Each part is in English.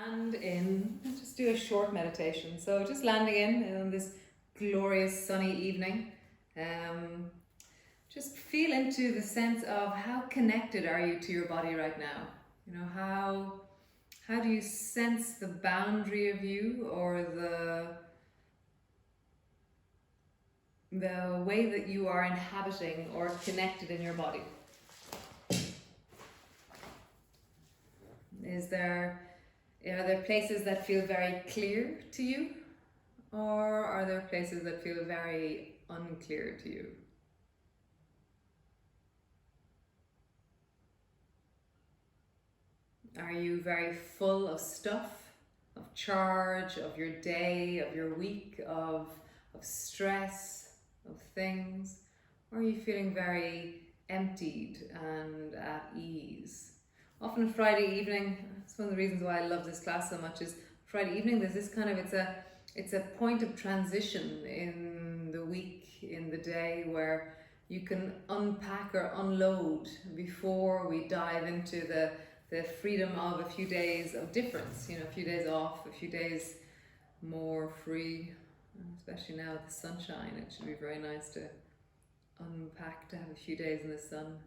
Land in, let's just do a short meditation. So just landing in on this glorious sunny evening. Just feel into the sense of how connected are you to your body right now? You know, how do you sense the boundary of you, or the way that you are inhabiting or connected in your body? Are there places that feel very clear to you, or are there places that feel very unclear to you? Are you very full of stuff, of charge, of your day, of your week, of stress, of things? Or are you feeling very emptied and at ease? Often Friday evening, it's one of the reasons why I love this class so much, is Friday evening there's this kind of, it's a point of transition in the week, in the day, where you can unpack or unload before we dive into the freedom of a few days of difference, you know, a few days off, a few days more free, especially now with the sunshine. It should be very nice to unpack, to have a few days in the sun.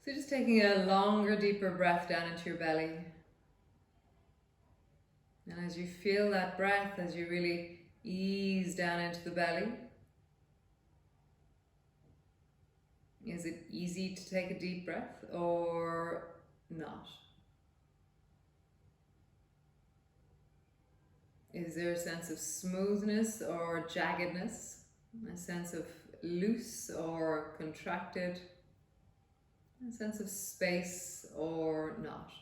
So just taking a longer, deeper breath down into your belly. And as you feel that breath, as you really ease down into the belly, is it easy to take a deep breath or not? Is there a sense of smoothness or jaggedness? A sense of loose or contracted? A sense of space or not?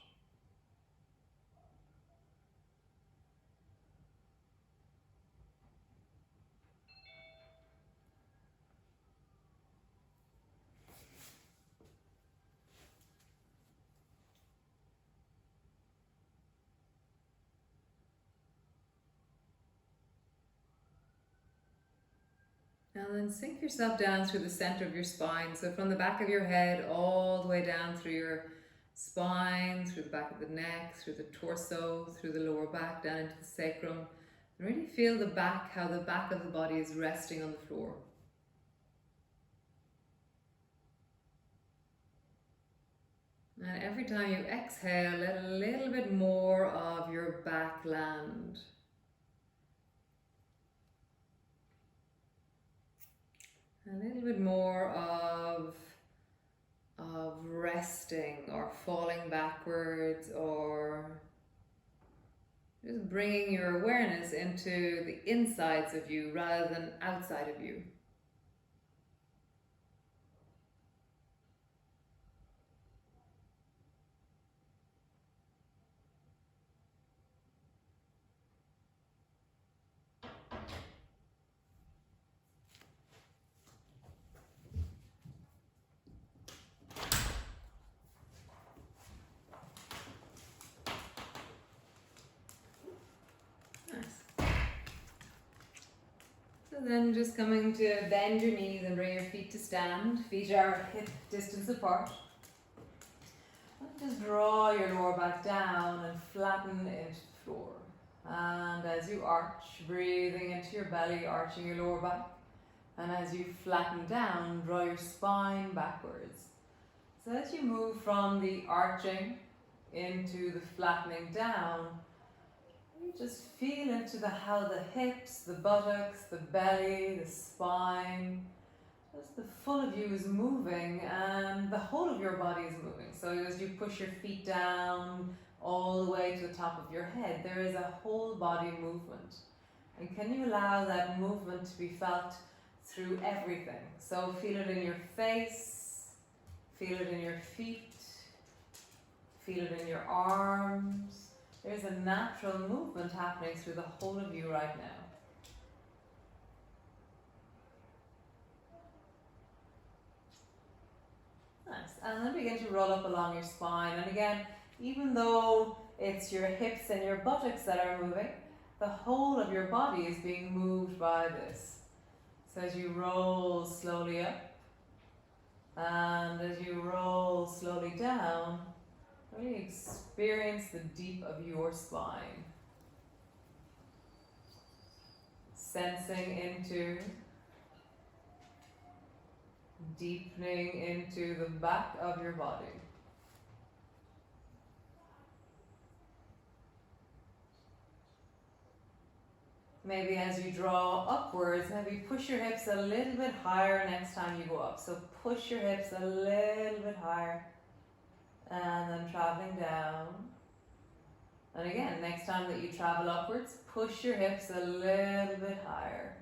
And then sink yourself down through the center of your spine. So from the back of your head all the way down through your spine, through the back of the neck, through the torso, through the lower back, down into the sacrum. And really feel the back, how the back of the body is resting on the floor. And every time you exhale, let a little bit more of your back land. A little bit more of resting or falling backwards, or just bringing your awareness into the insides of you rather than outside of you. So then just coming to bend your knees and bring your feet to stand. Feet are hip distance apart. And just draw your lower back down and flatten into the floor. And as you arch, breathing into your belly, arching your lower back. And as you flatten down, draw your spine backwards. So as you move from the arching into the flattening down, you just feel into how the hips, the buttocks, the belly, the spine, just the full of you is moving, and the whole of your body is moving. So as you push your feet down all the way to the top of your head, there is a whole body movement. And can you allow that movement to be felt through everything? So feel it in your face, feel it in your feet, feel it in your arms. There's a natural movement happening through the whole of you right now. Nice. And then begin to roll up along your spine. And again, even though it's your hips and your buttocks that are moving, the whole of your body is being moved by this. So as you roll slowly up, and as you roll slowly down, Really experience the deep of your spine. Sensing into, deepening into the back of your body. Maybe as you draw upwards, maybe push your hips a little bit higher next time you go up. So push your hips a little bit higher and then traveling down. And again, next time that you travel upwards, push your hips a little bit higher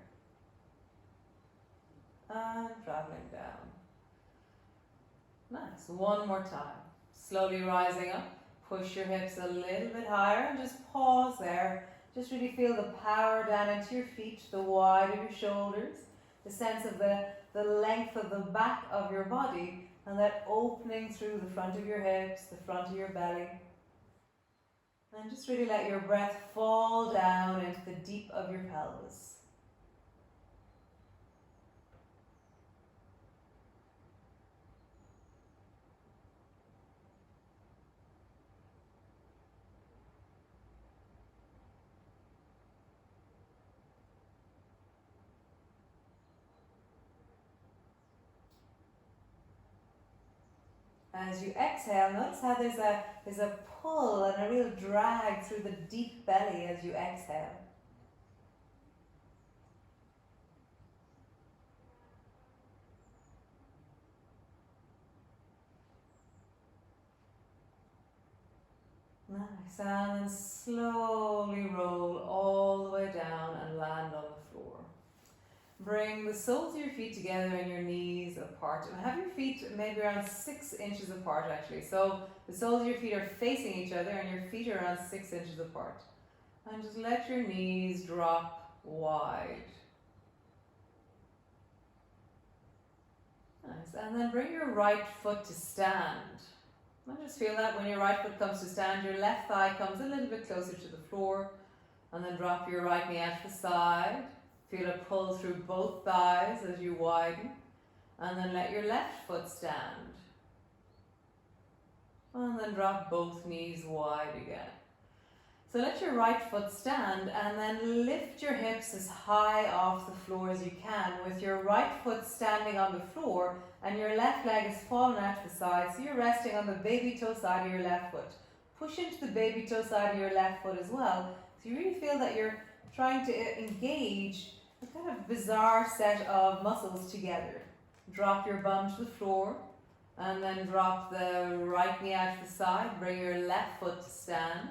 and traveling down. Nice. One more time. Slowly rising up, push your hips a little bit higher and just pause there. Just really feel the power down into your feet, the wide of your shoulders, the sense of the length of the back of your body and that opening through the front of your hips, the front of your belly. And just really let your breath fall down into the deep of your pelvis. As you exhale, notice how there's a pull and a real drag through the deep belly as you exhale. Nice, and then slowly roll all the way down and land on the floor. Bring the soles of your feet together and your knees apart. And have your feet maybe around 6 inches apart actually. So the soles of your feet are facing each other and your feet are around 6 inches apart. And just let your knees drop wide. Nice. And then bring your right foot to stand. And just feel that when your right foot comes to stand, your left thigh comes a little bit closer to the floor. And then drop your right knee out to the side. Feel a pull through both thighs as you widen. And then let your left foot stand. And then drop both knees wide again. So let your right foot stand and then lift your hips as high off the floor as you can with your right foot standing on the floor and your left leg is fallen out to the side. So you're resting on the baby toe side of your left foot. Push into the baby toe side of your left foot as well. So you really feel that you're trying to engage a kind of bizarre set of muscles together. Drop your bum to the floor and then drop the right knee out to the side. Bring your left foot to stand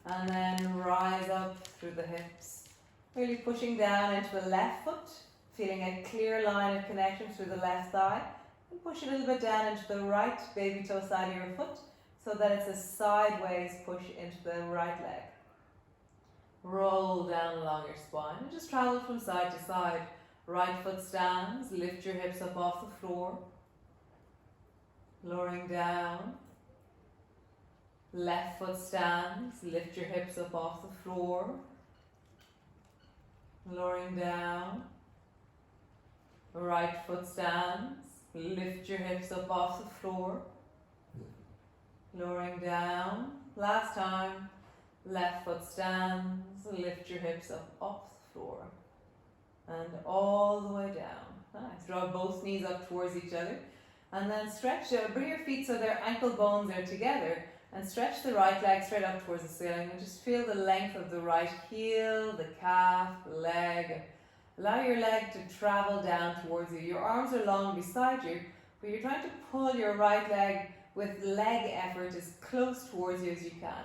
and then rise up through the hips. Really pushing down into the left foot, feeling a clear line of connection through the left thigh. And push a little bit down into the right baby toe side of your foot so that it's a sideways push into the right leg. Roll down along your spine and just travel from side to side. Right foot stands, lift your hips up off the floor. Lowering down. Left foot stands, lift your hips up off the floor. Lowering down. Right foot stands, lift your hips up off the floor. Lowering down. Last time. Left foot stands, lift your hips up off the floor. And all the way down. Nice. Draw both knees up towards each other. And then stretch, bring your feet so their ankle bones are together. And stretch the right leg straight up towards the ceiling. And just feel the length of the right heel, the calf, the leg. Allow your leg to travel down towards you. Your arms are long beside you, but you're trying to pull your right leg with leg effort as close towards you as you can.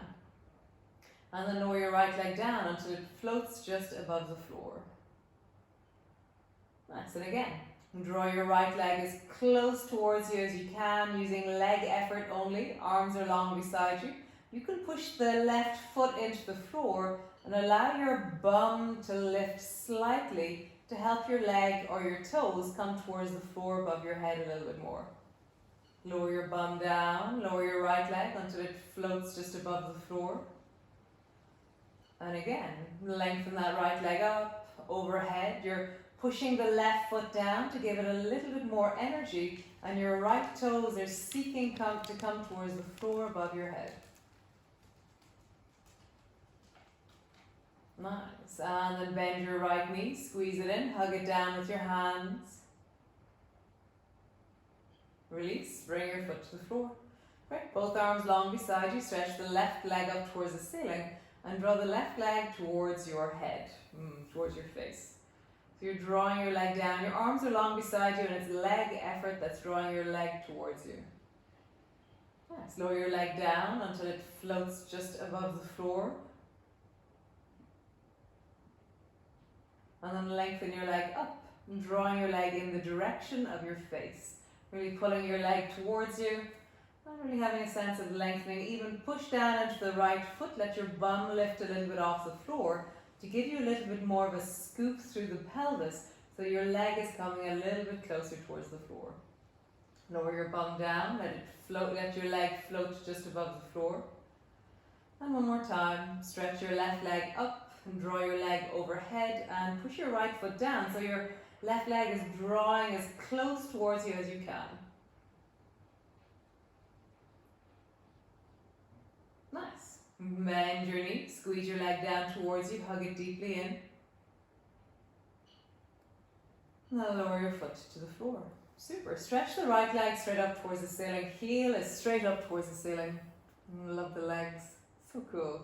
And then lower your right leg down until it floats just above the floor. Nice, and again, draw your right leg as close towards you as you can using leg effort only. Arms are long beside you. You can push the left foot into the floor and allow your bum to lift slightly to help your leg or your toes come towards the floor above your head a little bit more. Lower your bum down, lower your right leg until it floats just above the floor. And again, lengthen that right leg up, overhead. You're pushing the left foot down to give it a little bit more energy, and your right toes are seeking to come towards the floor above your head. Nice. And then bend your right knee, squeeze it in, hug it down with your hands. Release, bring your foot to the floor. Great, both arms long beside you, stretch the left leg up towards the ceiling and draw the left leg towards your head, towards your face. So you're drawing your leg down, your arms are long beside you, and it's leg effort that's drawing your leg towards you. Nice, lower your leg down until it floats just above the floor. And then lengthen your leg up, and drawing your leg in the direction of your face. Really pulling your leg towards you, and really having a sense of lengthening. Even push down into the right foot, let your bum lift a little bit off the floor to give you a little bit more of a scoop through the pelvis, so your leg is coming a little bit closer towards the floor. Lower your bum down, let it float, let your leg float just above the floor. And one more time, stretch your left leg up and draw your leg overhead and push your right foot down so your left leg is drawing as close towards you as you can. Nice. Bend your knee, squeeze your leg down towards you, hug it deeply in. Now lower your foot to the floor. Super. Stretch the right leg straight up towards the ceiling. Heel is straight up towards the ceiling. Love the legs. So cool.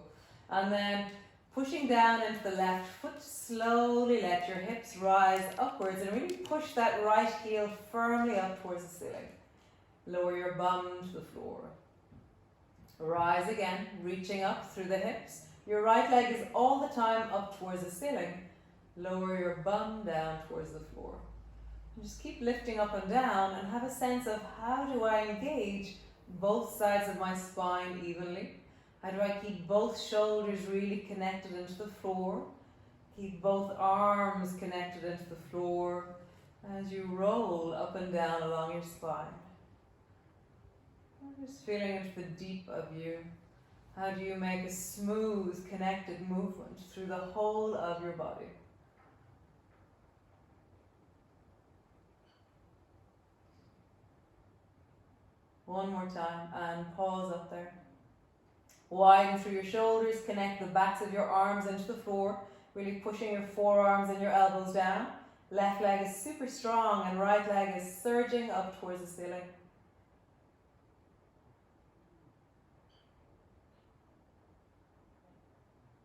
And then pushing down into the left foot, slowly let your hips rise upwards and really push that right heel firmly up towards the ceiling. Lower your bum to the floor. Rise again, reaching up through the hips. Your right leg is all the time up towards the ceiling. Lower your bum down towards the floor. And just keep lifting up and down and have a sense of, how do I engage both sides of my spine evenly? How do I keep both shoulders really connected into the floor? Keep both arms connected into the floor as you roll up and down along your spine. Just feeling into the deep of you. How do you make a smooth, connected movement through the whole of your body? One more time and pause up there. Widen through your shoulders, connect the backs of your arms into the floor, really pushing your forearms and your elbows down. Left leg is super strong and right leg is surging up towards the ceiling.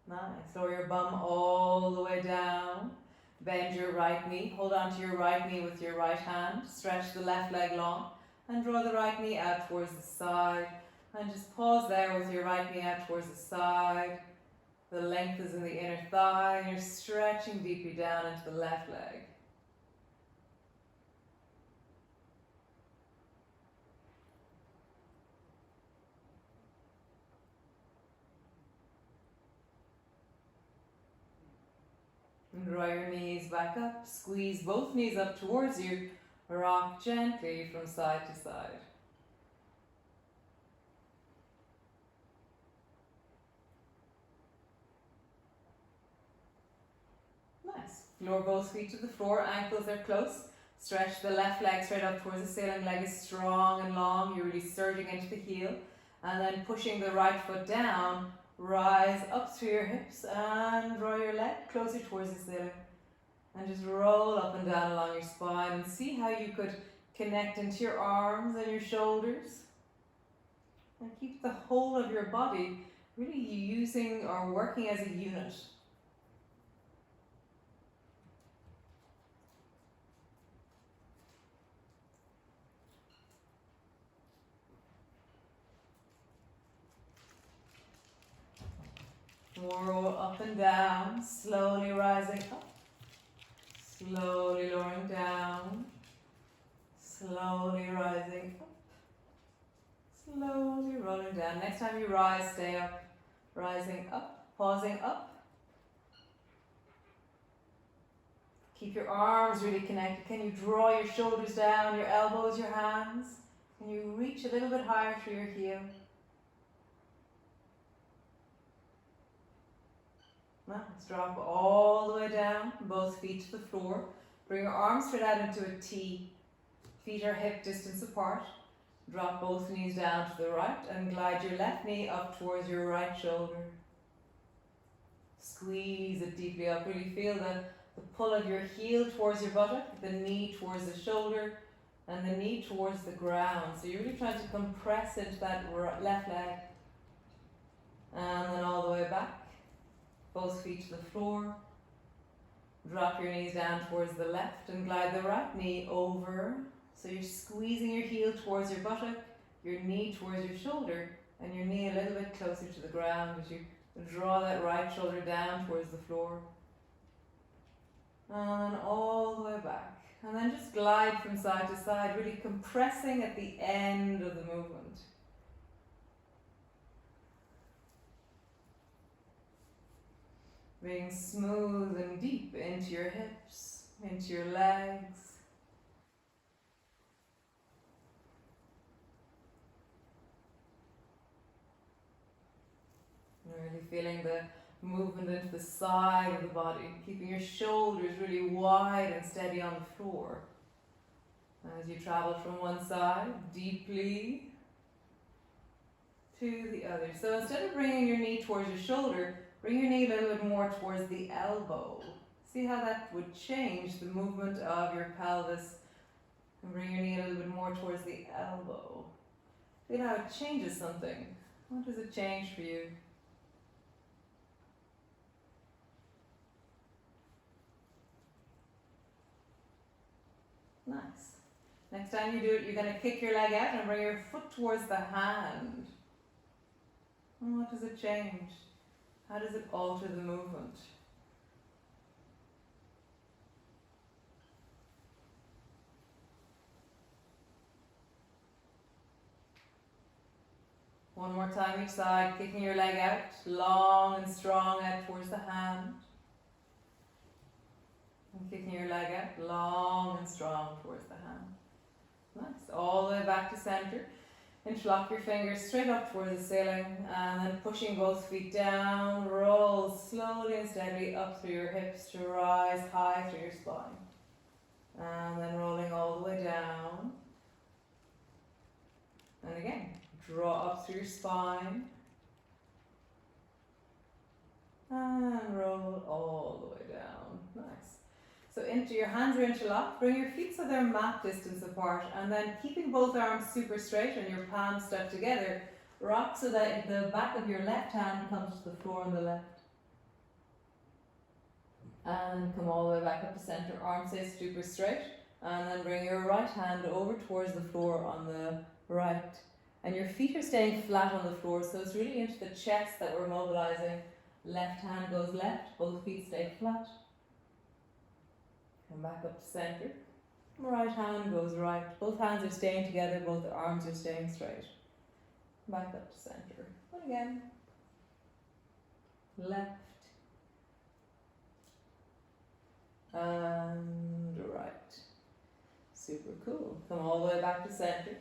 Nice. Lower your bum all the way down. Bend your right knee. Hold on to your right knee with your right hand. Stretch the left leg long and draw the right knee out towards the side. And just pause there with your right knee out towards the side. The length is in the inner thigh and you're stretching deeply down into the left leg. And draw your knees back up, squeeze both knees up towards you, rock gently from side to side. Nice. Lower both feet to the floor, ankles are close. Stretch the left leg straight up towards the ceiling, leg is strong and long, you're really surging into the heel. And then pushing the right foot down, rise up through your hips and draw your leg closer towards the ceiling. And just roll up and down along your spine and see how you could connect into your arms and your shoulders. And keep the whole of your body really using or working as a unit. Roll up and down, slowly rising up, slowly lowering down, slowly rising up, slowly rolling down. Next time you rise, stay up, rising up, pausing up. Keep your arms really connected. Can you draw your shoulders down, your elbows, your hands? Can you reach a little bit higher through your heel? Let's drop all the way down, both feet to the floor. Bring your arms straight out into a T. Feet are hip distance apart. Drop both knees down to the right and glide your left knee up towards your right shoulder. Squeeze it deeply up. Really feel the pull of your heel towards your buttock, the knee towards the shoulder, and the knee towards the ground. So you're really trying to compress into that left leg. And then all the way back. Both feet to the floor. Drop your knees down towards the left and glide the right knee over. So you're squeezing your heel towards your buttock, your knee towards your shoulder, and your knee a little bit closer to the ground as you draw that right shoulder down towards the floor. And all the way back. And then just glide from side to side, really compressing at the end of the movement. Being smooth and deep into your hips, into your legs. Really feeling the movement into the side of the body, keeping your shoulders really wide and steady on the floor. As you travel from one side deeply to the other. So instead of bringing your knee towards your shoulder, bring your knee a little bit more towards the elbow. See how that would change the movement of your pelvis. And bring your knee a little bit more towards the elbow. Feel how it changes something. What does it change for you? Nice. Next time you do it, you're going to kick your leg out and bring your foot towards the hand. And what does it change? How does it alter the movement? One more time each side, kicking your leg out, long and strong out towards the hand. And kicking your leg out, long and strong towards the hand. Nice. All the way back to center. Interlock your fingers straight up towards the ceiling and then pushing both feet down, roll slowly and steadily up through your hips to rise high through your spine. And then rolling all the way down. And again, draw up through your spine. And roll all the way down. Nice. So into your hands are interlocked, bring your feet so they're mat distance apart, and then keeping both arms super straight and your palms stuck together, rock so that the back of your left hand comes to the floor on the left. And come all the way back up to center, arms stay super straight, and then bring your right hand over towards the floor on the right. And your feet are staying flat on the floor, so it's really into the chest that we're mobilizing. Left hand goes left, both feet stay flat. Come back up to center. Right hand goes right. Both hands are staying together, both arms are staying straight. Back up to center. And again. Left. And right. Super cool. Come all the way back to center.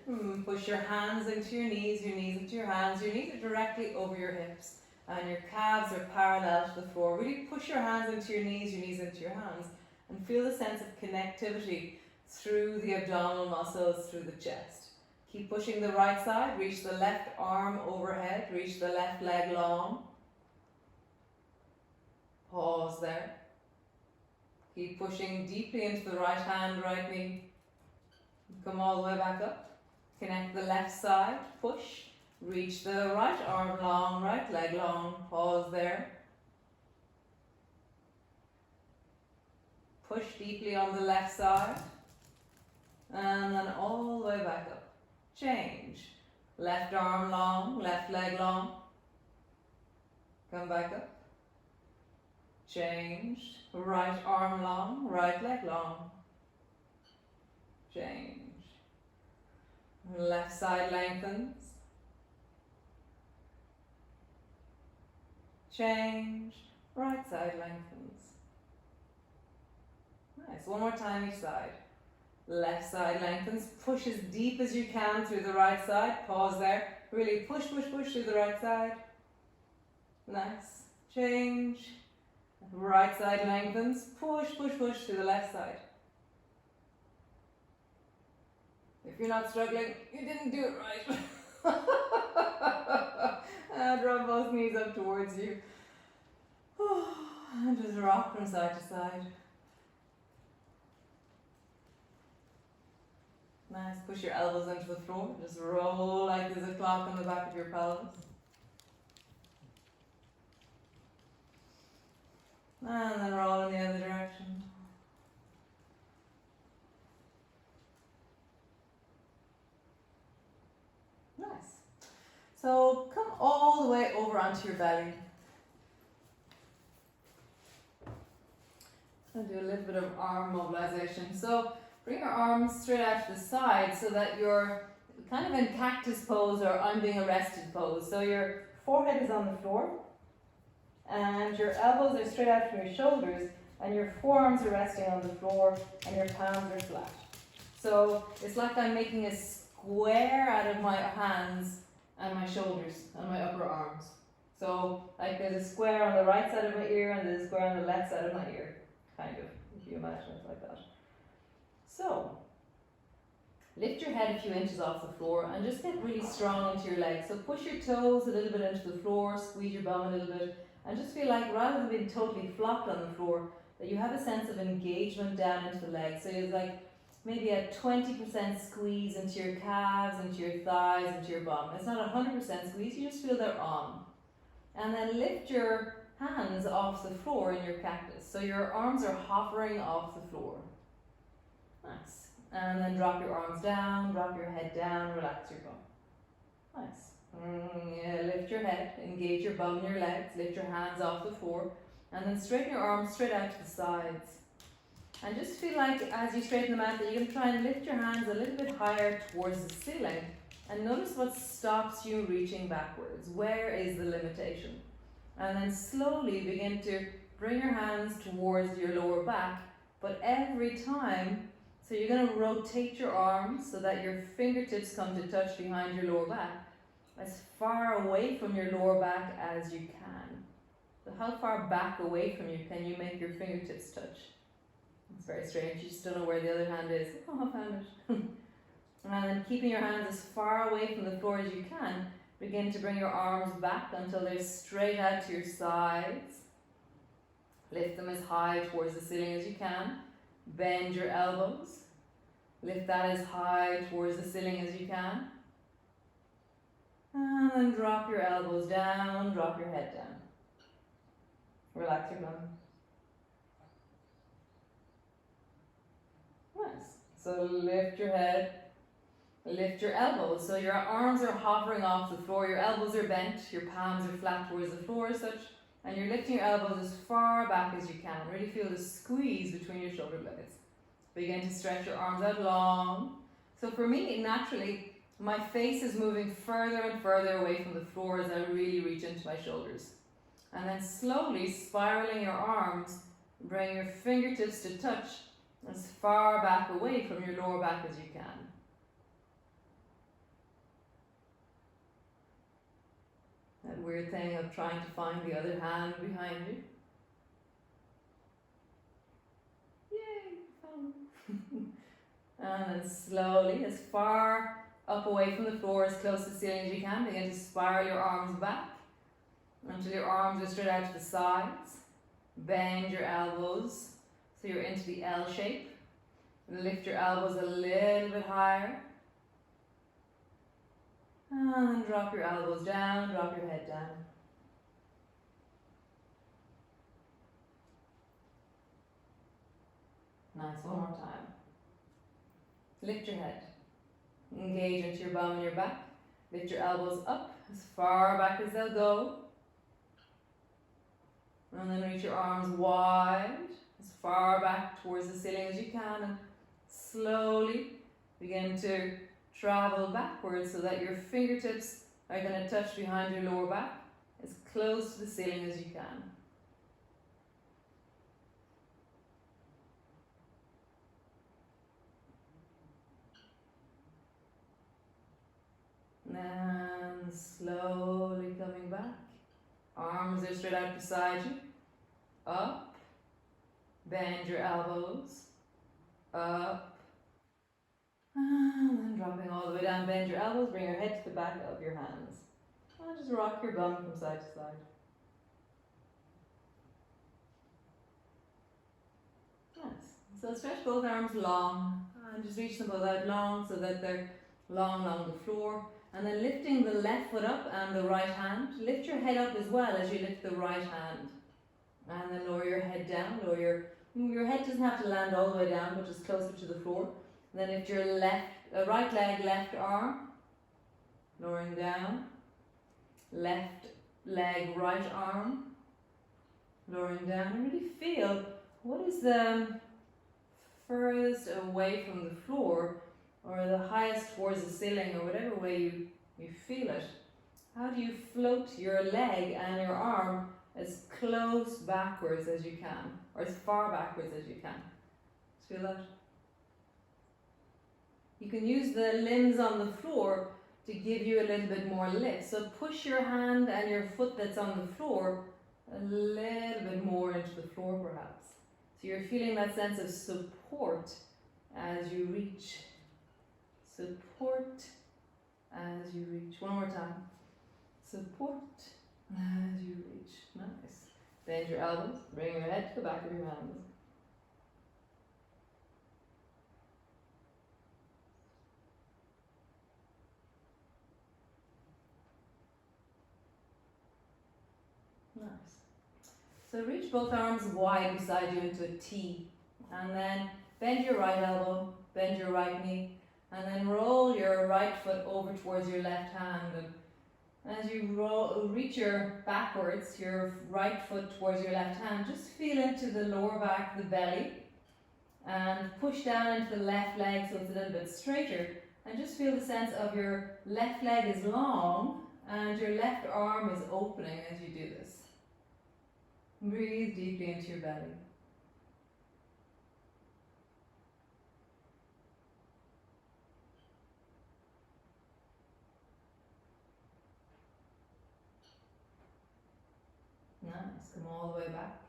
Push your hands into your knees into your hands. Your knees are directly over your hips. And your calves are parallel to the floor. Really push your hands into your knees into your hands. And feel the sense of connectivity through the abdominal muscles, through the chest. Keep pushing the right side, reach the left arm overhead, reach the left leg long. Pause there. Keep pushing deeply into the right hand, right knee. Come all the way back up. Connect the left side, push. Reach the right arm long, right leg long. Pause there. Push deeply on the left side. And then all the way back up. Change. Left arm long, left leg long. Come back up. Change. Right arm long, right leg long. Change. Left side lengthens. Change. Right side lengthens. Nice. One more time each side. Left side lengthens. Push as deep as you can through the right side. Pause there. Really push, push, push through the right side. Nice. Change. Right side lengthens. Push, push, push to the left side. If you're not struggling, you didn't do it right. Draw both knees up towards you. And just rock from side to side. Nice. Push your elbows into the floor. Just roll like there's a clock on the back of your pelvis. And then roll in the other direction. Nice. So come all the way over onto your belly. And do a little bit of arm mobilization. So bring your arms straight out to the side so that you're kind of in cactus pose or I'm being arrested pose. So your forehead is on the floor and your elbows are straight out from your shoulders and your forearms are resting on the floor and your palms are flat. So it's like I'm making a square out of my hands and my shoulders and my upper arms. So like there's a square on the right side of my ear and there's a square on the left side of my ear. Kind of, if you imagine it like that. So, lift your head a few inches off the floor and just get really strong into your legs. So push your toes a little bit into the floor, squeeze your bum a little bit, and just feel like rather than being totally flopped on the floor, that you have a sense of engagement down into the legs. So it's like maybe a 20% squeeze into your calves, into your thighs, into your bum. It's not 100% squeeze, you just feel they're on. And then lift your hands off the floor in your cactus. So your arms are hovering off the floor. Nice. And then drop your arms down, drop your head down, relax your bum. Nice. Yeah, lift your head, engage your bum and your legs, lift your hands off the floor, and then straighten your arms straight out to the sides. And just feel like as you straighten them out that you can try and lift your hands a little bit higher towards the ceiling. And notice what stops you reaching backwards. Where is the limitation? And then slowly begin to bring your hands towards your lower back, but every time, so you're going to rotate your arms so that your fingertips come to touch behind your lower back, as far away from your lower back as you can. So how far back away from you can you make your fingertips touch? It's very strange, you just don't know where the other hand is. Oh, I found it. And then keeping your hands as far away from the floor as you can, begin to bring your arms back until they're straight out to your sides. Lift them as high towards the ceiling as you can. Bend your elbows. Lift that as high towards the ceiling as you can. And then drop your elbows down, drop your head down. Relax your bum. Nice. So lift your head. Lift your elbows, so your arms are hovering off the floor, your elbows are bent, your palms are flat towards the floor as such, and you're lifting your elbows as far back as you can. Really feel the squeeze between your shoulder blades. Begin to stretch your arms out long. So for me, naturally, my face is moving further and further away from the floor as I really reach into my shoulders. And then slowly spiraling your arms, bring your fingertips to touch as far back away from your lower back as you can. That weird thing of trying to find the other hand behind you. Yay! Fun. And then slowly, as far up away from the floor, as close to the ceiling as you can, begin to spiral your arms back until your arms are straight out to the sides. Bend your elbows so you're into the L shape. Lift your elbows a little bit higher. And then drop your elbows down, drop your head down. Nice, one more time. Lift your head. Engage into your bum and your back. Lift your elbows up as far back as they'll go. And then reach your arms wide, as far back towards the ceiling as you can. And slowly begin to travel backwards so that your fingertips are going to touch behind your lower back as close to the ceiling as you can. And slowly coming back. Arms are straight out beside you. Up. Bend your elbows. Up. And then dropping all the way down. Bend your elbows, bring your head to the back of your hands. And just rock your bum from side to side. Nice. So stretch both arms long and just reach them both out long so that they're long along the floor. And then lifting the left foot up and the right hand. Lift your head up as well as you lift the right hand. And then lower your head down. Lower your head doesn't have to land all the way down, but just closer to the floor. And then lift your right leg, left arm. Lowering down. Left leg, right arm. Lowering down. And really feel what is the furthest away from the floor, or the highest towards the ceiling, or whatever way you feel it. How do you float your leg and your arm as close backwards as you can, or as far backwards as you can? Just feel that. You can use the limbs on the floor to give you a little bit more lift. So push your hand and your foot that's on the floor a little bit more into the floor perhaps. So you're feeling that sense of support as you reach. Support as you reach. One more time. Support as you reach. Nice. Bend your elbows. Bring your head to the back of your hands. Nice. So reach both arms wide beside you into a T. And then bend your right elbow, bend your right knee. And then roll your right foot over towards your left hand. And as you reach your backwards, your right foot towards your left hand, just feel into the lower back, the belly. And push down into the left leg so it's a little bit straighter. And just feel the sense of your left leg is long and your left arm is opening as you do this. Breathe deeply into your belly. Nice. Come all the way back.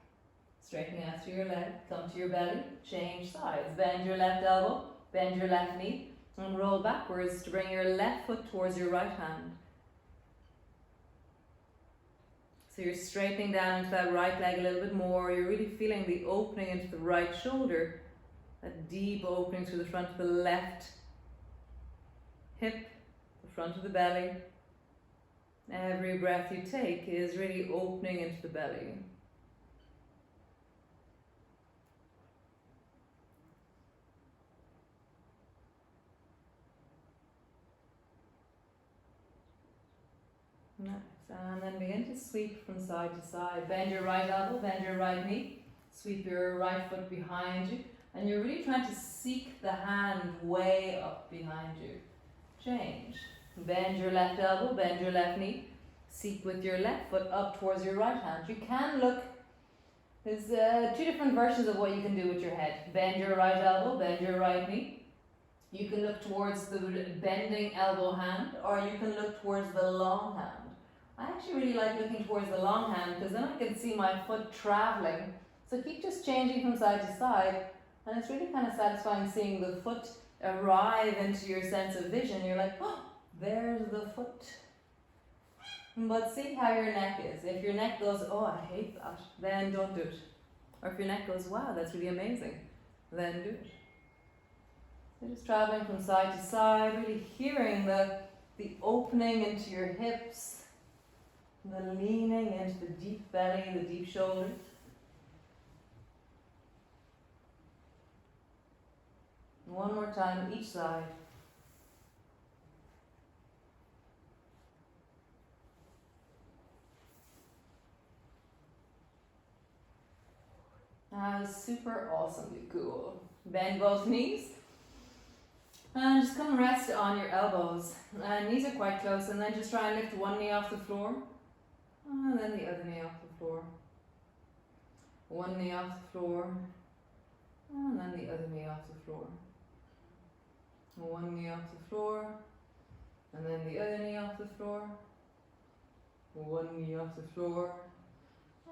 Straightening out through your leg. Come to your belly. Change sides. Bend your left elbow. Bend your left knee. And roll backwards to bring your left foot towards your right hand. So you're straightening down into that right leg a little bit more. You're really feeling the opening into the right shoulder. That deep opening through the front of the left hip, the front of the belly. Every breath you take is really opening into the belly. Nice. And then begin to sweep from side to side. Bend your right elbow, bend your right knee. Sweep your right foot behind you. And you're really trying to seek the hand way up behind you. Change. Bend your left elbow, bend your left knee. Seek with your left foot up towards your right hand. You can look, there's two different versions of what you can do with your head. Bend your right elbow, bend your right knee. You can look towards the bending elbow hand, or you can look towards the long hand. I actually really like looking towards the long hand because then I can see my foot traveling. So keep just changing from side to side, and it's really kind of satisfying seeing the foot arrive into your sense of vision. You're like, oh, there's the foot. But see how your neck is. If your neck goes, oh, I hate that, then don't do it. Or if your neck goes, wow, that's really amazing, then do it. So just traveling from side to side, really hearing the opening into your hips, the leaning into the deep belly, the deep shoulders. One more time, each side. That was super awesomely cool. Bend both knees. And just come rest on your elbows. Knees are quite close, and then just try and lift one knee off the floor. And then the other knee off the floor. One knee off the floor. And then the other knee off the floor. One knee off the floor. And then the other knee off the floor. One knee off the floor.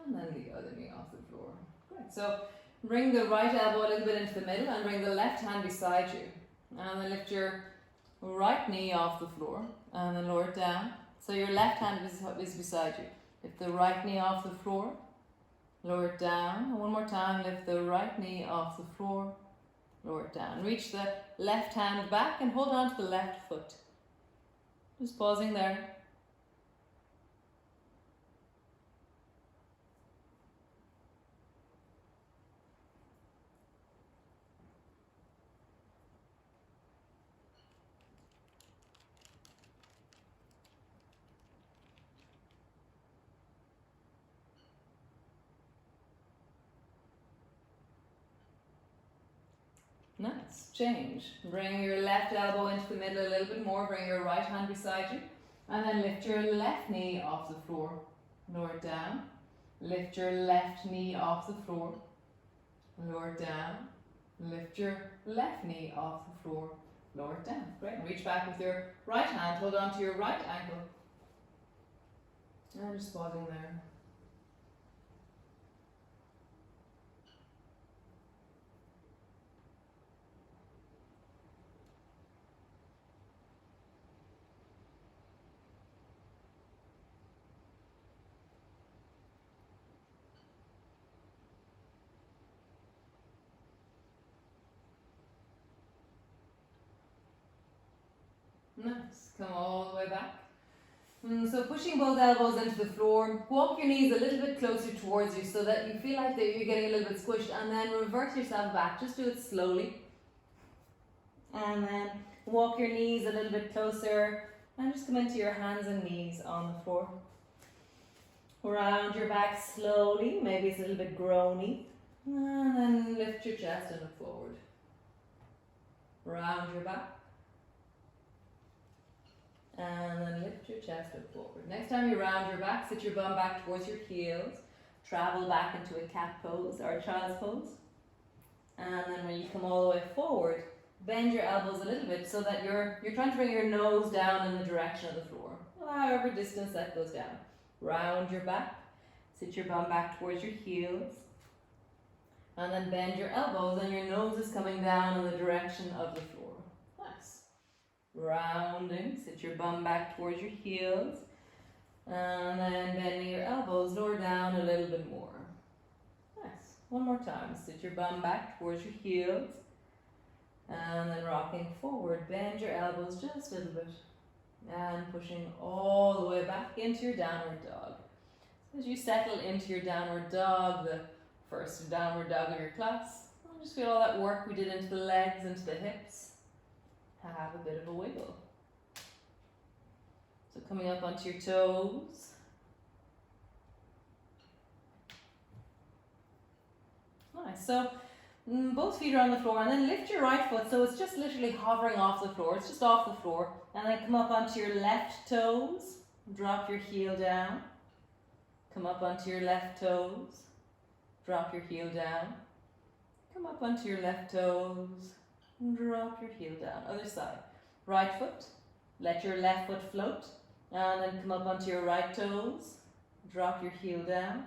And then the other knee off the floor. Great. So bring the right elbow a little bit into the middle and bring the left hand beside you. And then lift your right knee off the floor, and then lower it down. So your left hand is beside you. Lift the right knee off the floor, lower it down. And one more time, lift the right knee off the floor, lower it down. Reach the left hand back and hold on to the left foot. Just pausing there. Nice. Change. Bring your left elbow into the middle a little bit more. Bring your right hand beside you. And then lift your left knee off the floor. Lower it down. Lift your left knee off the floor. Lower it down. Lift your left knee off the floor. Lower it down. Great. Reach back with your right hand. Hold on to your right ankle. And just pausing there. Nice. Come all the way back. So pushing both elbows into the floor. Walk your knees a little bit closer towards you so that you feel like that you're getting a little bit squished, and then reverse yourself back. Just do it slowly. And then walk your knees a little bit closer and just come into your hands and knees on the floor. Round your back slowly. Maybe it's a little bit groany. And then lift your chest and look forward. Round your back. And then lift your chest up forward. Next time you round your back, sit your bum back towards your heels. Travel back into a cat pose or a child's pose. And then when you come all the way forward, bend your elbows a little bit so that you're trying to bring your nose down in the direction of the floor. However distance that goes down. Round your back. Sit your bum back towards your heels. And then bend your elbows and your nose is coming down in the direction of the floor. Nice. Rounding, sit your bum back towards your heels, and then bending your elbows, lower down a little bit more. Nice. One more time, sit your bum back towards your heels, and then rocking forward, bend your elbows just a little bit, and pushing all the way back into your downward dog. So as you settle into your downward dog, the first downward dog of your class, just feel all that work we did into the legs, into the hips. Have a bit of a wiggle. So coming up onto your toes. Nice. So both feet are on the floor, and then lift your right foot so it's just literally hovering off the floor. It's just off the floor. And then come up onto your left toes. Drop your heel down. Come up onto your left toes. Drop your heel down. Come up onto your left toes. Drop your heel down. Other side. Right foot. Let your left foot float. And then come up onto your right toes. Drop your heel down.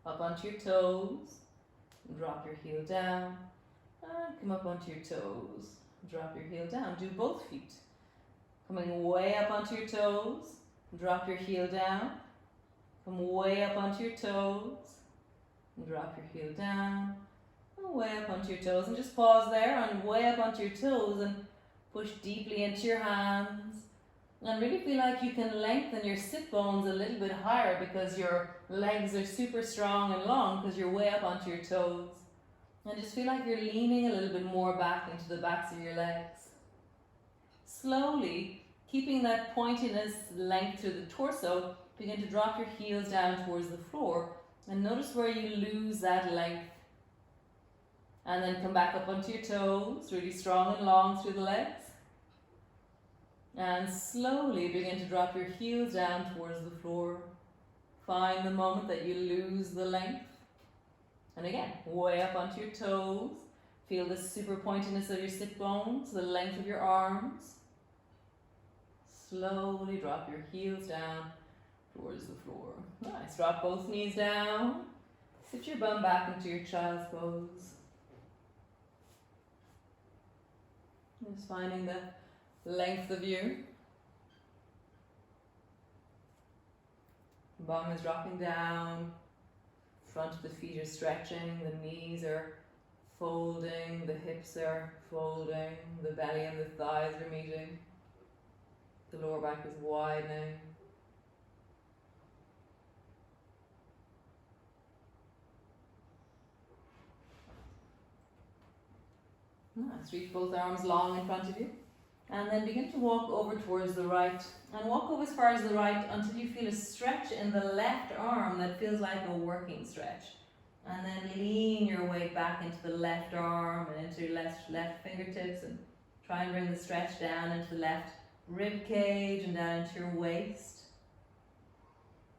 Up onto your toes. Drop your heel down. And come up onto your toes. Drop your heel down. Do both feet. Coming way up onto your toes. Drop your heel down. Come way up onto your toes. Drop your heel down. Way up onto your toes, and just pause there and way up onto your toes and push deeply into your hands and really feel like you can lengthen your sit bones a little bit higher because your legs are super strong and long because you're way up onto your toes, and just feel like you're leaning a little bit more back into the backs of your legs. Slowly, keeping that pointiness length to the torso, begin to drop your heels down towards the floor and notice where you lose that length. And then come back up onto your toes, really strong and long through the legs. And slowly begin to drop your heels down towards the floor. Find the moment that you lose the length. And again, way up onto your toes. Feel the super pointiness of your sit bones, the length of your arms. Slowly drop your heels down towards the floor. Nice. Drop both knees down. Sit your bum back into your child's pose. Just finding the length of you. Bum is dropping down. Front of the feet are stretching. The knees are folding. The hips are folding. The belly and the thighs are meeting. The lower back is widening. Nice. Reach both arms long in front of you. And then begin to walk over towards the right. And walk over as far as the right until you feel a stretch in the left arm that feels like a working stretch. And then lean your weight back into the left arm and into your left fingertips, and try and bring the stretch down into the left rib cage and down into your waist.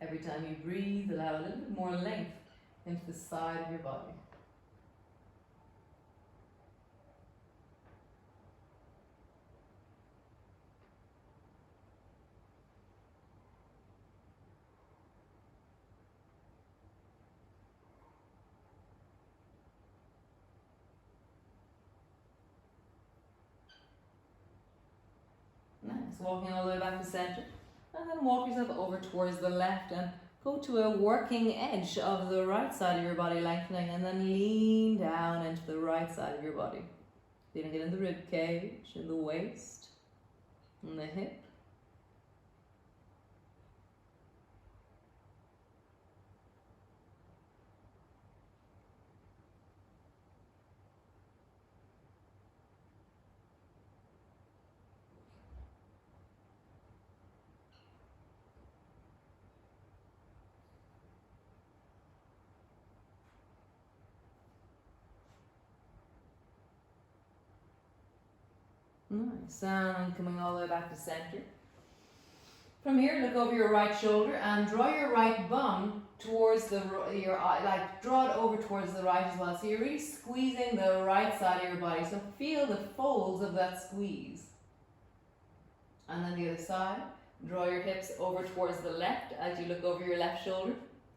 Every time you breathe, allow a little bit more length into the side of your body. Nice. Walking all the way back to center. And then walk yourself over towards the left and go to a working edge of the right side of your body, lengthening, and then lean down into the right side of your body. Feeling it in the rib cage, in the waist, in the hip. Nice. And coming all the way back to center. From here, look over your right shoulder and draw your right bum towards your eye, like draw it over towards the right as well. So you're really squeezing the right side of your body. So feel the folds of that squeeze. And then the other side, draw your hips over towards the left as you look over your left shoulder.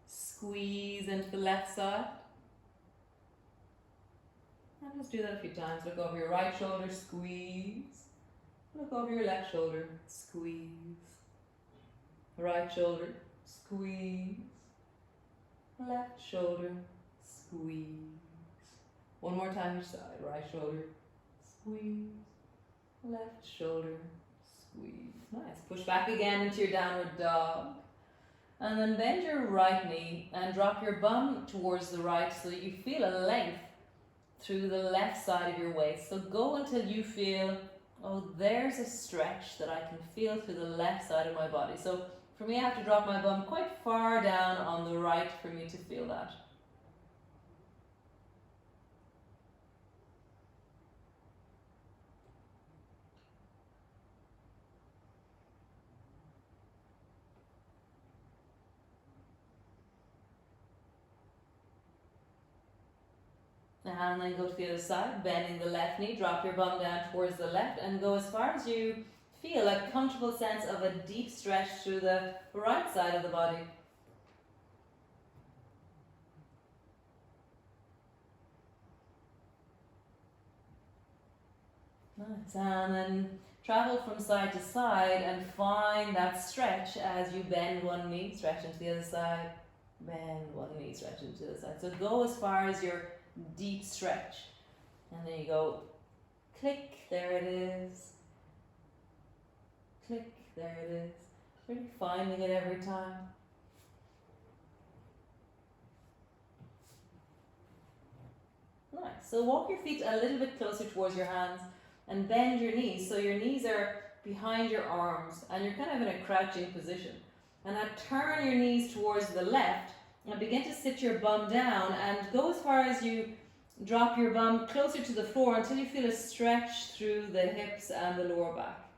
Squeeze into the left side. And just do that a few times. Look over your right shoulder, squeeze. Look over your left shoulder, squeeze. Right shoulder, squeeze. Left shoulder, squeeze. One more time each side. Right shoulder, squeeze. Left shoulder, squeeze. Nice. Push back again into your downward dog. And then bend your right knee and drop your bum towards the right so that you feel a length through the left side of your waist. So go until you feel, oh, there's a stretch that I can feel through the left side of my body. So for me, I have to drop my bum quite far down on the right for me to feel that. And then go to the other side, bending the left knee, drop your bum down towards the left and go as far as you feel a comfortable sense of a deep stretch through the right side of the body. Nice. And then travel from side to side and find that stretch as you bend one knee, stretch into the other side, bend one knee, stretch into the other side. So go as far as your deep stretch, and then you go click, there it is, click, there it is. Really finding it every time. Nice. So walk your feet a little bit closer towards your hands and bend your knees so your knees are behind your arms and you're kind of in a crouching position. And now turn your knees towards the left and begin to sit your bum down and go as far as you drop your bum closer to the floor until you feel a stretch through the hips and the lower back.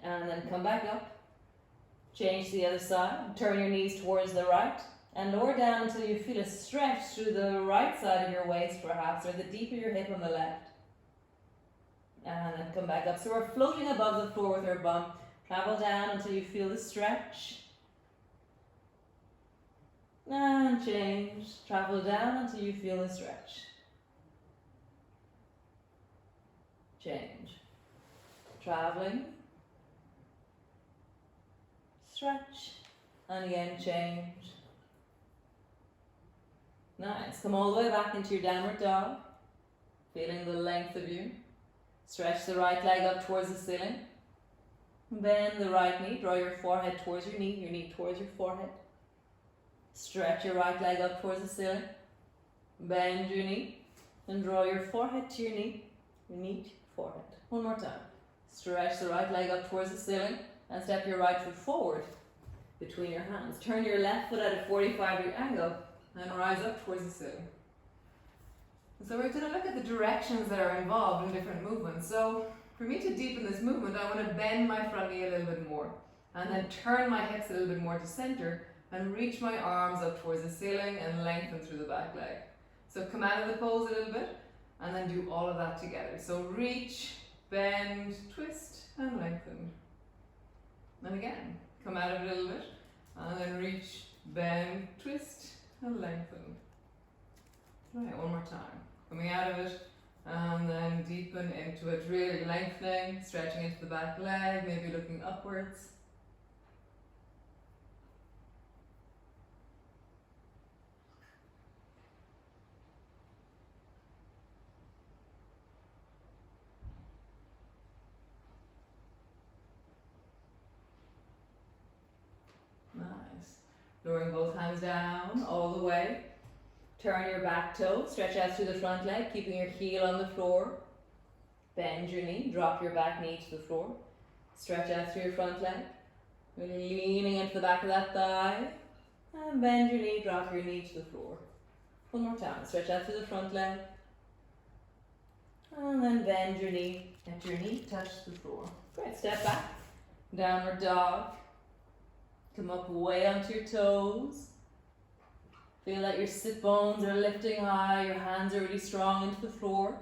And then come back up, change to the other side, turn your knees towards the right and lower down until you feel a stretch through the right side of your waist perhaps, or the deep of your hip on the left. And then come back up. So we're floating above the floor with our bum. Travel down until you feel the stretch. And change. Travel down until you feel the stretch. Change. traveling. Stretch, and again change. Nice. Come all the way back into your downward dog, feeling the length of you. Stretch the right leg up towards the ceiling. Bend the right knee, draw your forehead towards your knee towards your forehead. Stretch your right leg up towards the ceiling. Bend your knee and draw your forehead to your knee to your forehead. One more time. Stretch the right leg up towards the ceiling and step your right foot forward between your hands. Turn your left foot at a 45-degree angle and rise up towards the ceiling. So we're going to look at the directions that are involved in different movements. So for me to deepen this movement, I want to bend my front knee a little bit more and then turn my hips a little bit more to center and reach my arms up towards the ceiling and lengthen through the back leg. So come out of the pose a little bit and then do all of that together. So reach, bend, twist and lengthen. And again, come out of it a little bit and then reach, bend, twist and lengthen. Right, one more time. Coming out of it and then deepen into it, really lengthening, stretching into the back leg, maybe looking upwards. Nice. Lowering both hands down all the way. Turn your back toe, stretch out through the front leg, keeping your heel on the floor. Bend your knee, drop your back knee to the floor. Stretch out through your front leg. Really leaning into the back of that thigh. And bend your knee, drop your knee to the floor. One more time. Stretch out through the front leg. And then bend your knee, let your knee touch the floor. Great, step back. Downward dog. Come up way onto your toes. Feel that your sit bones are lifting high, your hands are really strong into the floor.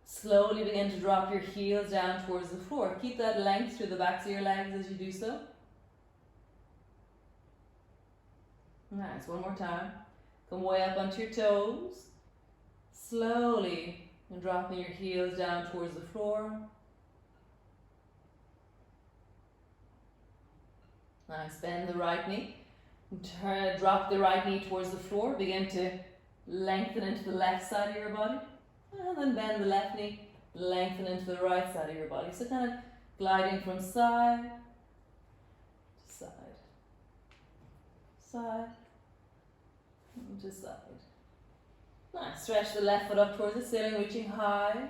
Slowly begin to drop your heels down towards the floor. Keep that length through the backs of your legs as you do so. Nice, one more time. Come way up onto your toes. Slowly and dropping your heels down towards the floor. Nice, bend the right knee. Drop the right knee towards the floor. Begin to lengthen into the left side of your body. And then bend the left knee. Lengthen into the right side of your body. So kind of gliding from side to side. Side to side. Nice. Stretch the left foot up towards the ceiling, reaching high.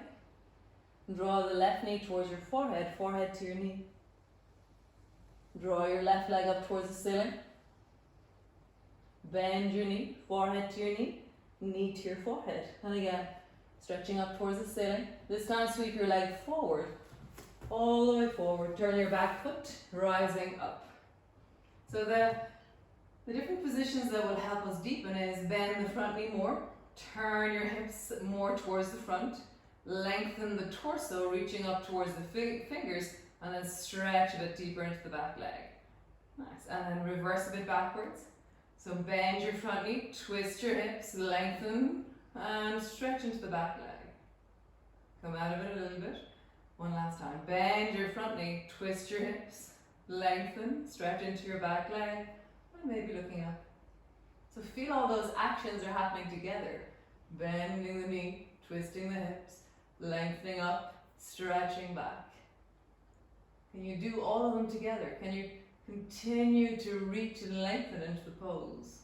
Draw the left knee towards your forehead. Forehead to your knee. Draw your left leg up towards the ceiling. Bend your knee, forehead to your knee to your forehead. And again, stretching up towards the ceiling. This time sweep your leg forward, all the way forward. Turn your back foot, rising up. So the different positions that will help us deepen is bend the front knee more, turn your hips more towards the front, lengthen the torso, reaching up towards the fingers, and then stretch a bit deeper into the back leg. Nice, and then reverse a bit backwards. So bend your front knee, twist your hips, lengthen, and stretch into the back leg. Come out of it a little bit. One last time. Bend your front knee, twist your hips, lengthen, stretch into your back leg, and maybe looking up. So feel all those actions are happening together. Bending the knee, twisting the hips, lengthening up, stretching back. Can you do all of them together? Can you continue to reach and lengthen into the pose?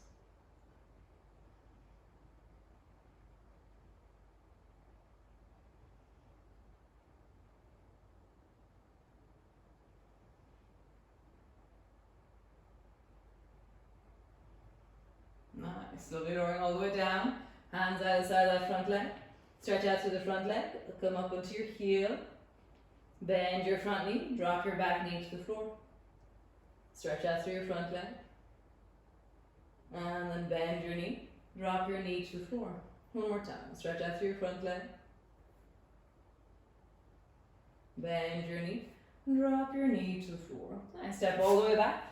Nice. Slowly lowering all the way down. Hands outside that front leg. Stretch out through the front leg. Come up onto your heel. Bend your front knee. Drop your back knee to the floor. Stretch out through your front leg. And then bend your knee. Drop your knee to the floor. One more time. Stretch out through your front leg. Bend your knee. Drop your knee to the floor. And step all the way back.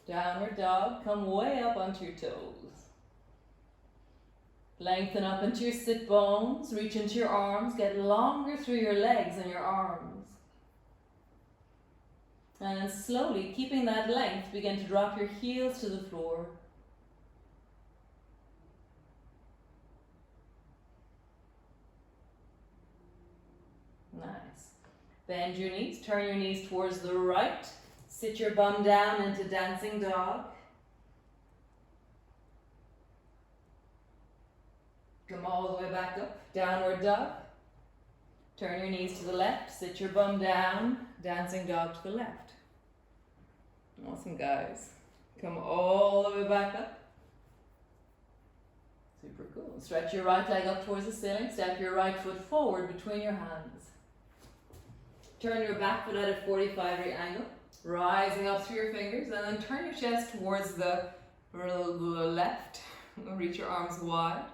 Downward dog. Come way up onto your toes. Lengthen up into your sit bones. Reach into your arms. Get longer through your legs and your arms. And then slowly, keeping that length, begin to drop your heels to the floor. Nice. Bend your knees, turn your knees towards the right. Sit your bum down into dancing dog. Come all the way back up, downward dog. Turn your knees to the left, sit your bum down, dancing dog to the left. Awesome, guys. Come all the way back up. Super cool. Stretch your right leg up towards the ceiling, step your right foot forward between your hands. Turn your back foot at a 45-degree angle, rising up through your fingers, and then turn your chest towards the left. Reach your arms wide.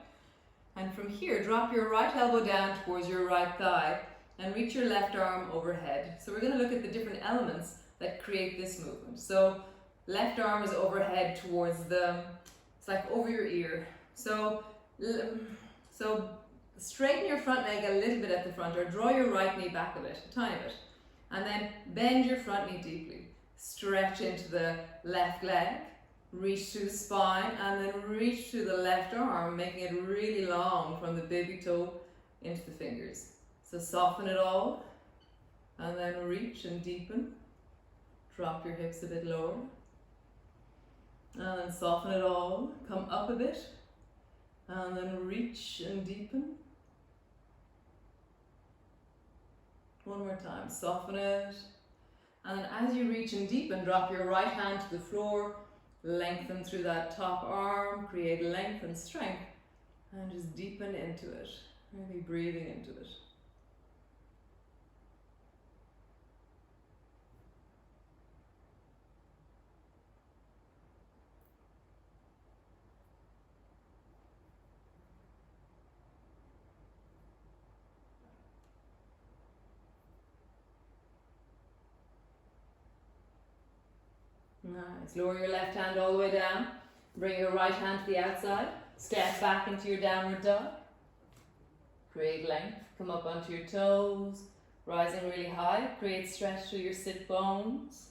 And from here, drop your right elbow down towards your right thigh and reach your left arm overhead. So we're going to look at the different elements that create this movement. So left arm is overhead towards it's like over your ear. So straighten your front leg a little bit at the front, or draw your right knee back a bit, a tiny bit. And then bend your front knee deeply. Stretch into the left leg. Reach through the spine and then reach through the left arm, making it really long from the baby toe into the fingers. So soften it all and then reach and deepen. Drop your hips a bit lower. And then soften it all, come up a bit and then reach and deepen. One more time, soften it. And then as you reach and deepen, drop your right hand to the floor. Lengthen through that top arm, create length and strength, and just deepen into it, really breathing into it. Nice. Lower your left hand all the way down. Bring your right hand to the outside. Step back into your downward dog. Create length. Come up onto your toes. Rising really high. Create stretch through your sit bones.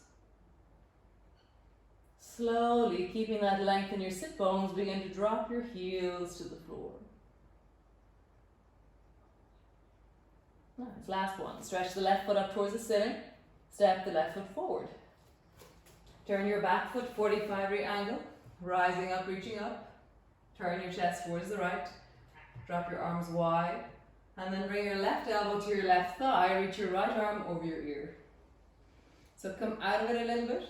Slowly, keeping that length in your sit bones, begin to drop your heels to the floor. Nice. Last one. Stretch the left foot up towards the ceiling. Step the left foot forward. Turn your back foot 45-degree angle, rising up, reaching up. Turn your chest towards the right. Drop your arms wide. And then bring your left elbow to your left thigh. Reach your right arm over your ear. So come out of it a little bit.